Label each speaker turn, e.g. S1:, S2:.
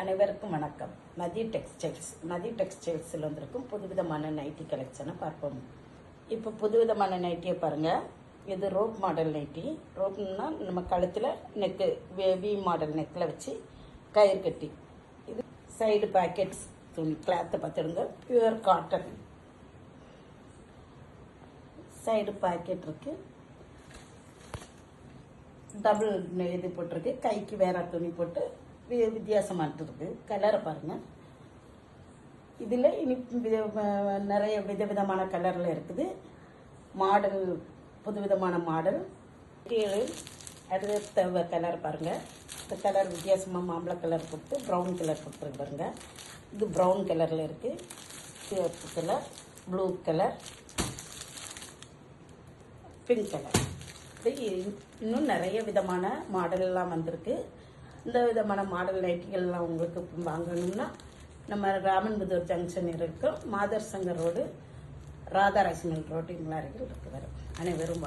S1: அனைவருக்கும் வணக்கம். மதி டெக்ஸ்டைல்ஸில் வந்திருக்கும் புதுவிதமான நைட்டி கலெக்ஷனை பார்ப்போம். இப்போ புதுவிதமான நைட்டியை பாருங்கள். இது ரோப் மாடல் நைட்டி. ரோப்னா நம்ம கழுத்தில் நெக்கு வி மாடல் நெக்கில் வச்சு கயிறு கட்டி, இது சைடு பாக்கெட்ஸ் துணி கிளாத்தை பார்த்துடுங்க. பியூர் காட்டன் சைடு பாக்கெட் இருக்கு. டபுள் இது போட்டிருக்கு. கைக்கு வேற துணி போட்டு வித்தியாசமாட்டு இருக்கு. கலரை பாருங்க. இதில் இனி நிறைய விதவிதமான கலரில் இருக்குது. மாடல் புதுவிதமான மாடல். அடுத்த கலர் பாருங்க. இந்த கலர் வித்தியாசமாக மாம்பழ கலர் கொடுத்து ப்ரௌன் கலர் கொடுத்துருக்கு பாருங்க. இது ப்ரௌன் கலரில் இருக்கு. சிவப்பு colour, blue colour, pink colour. இன்னும் நிறைய விதமான மாடல் எல்லாம் வந்திருக்கு. இந்த விதமான மாடல் நைட்டிகள்லாம் உங்களுக்கு வாங்கணும்னா நம்ம ராமன்புதூர் ஜங்ஷன் இருக்கும், மாதர் சங்கர் ரோடு, ராதாராசிமல் ரோடு, இங்கே அருகில் இருக்கு. வரும் அனைவரும்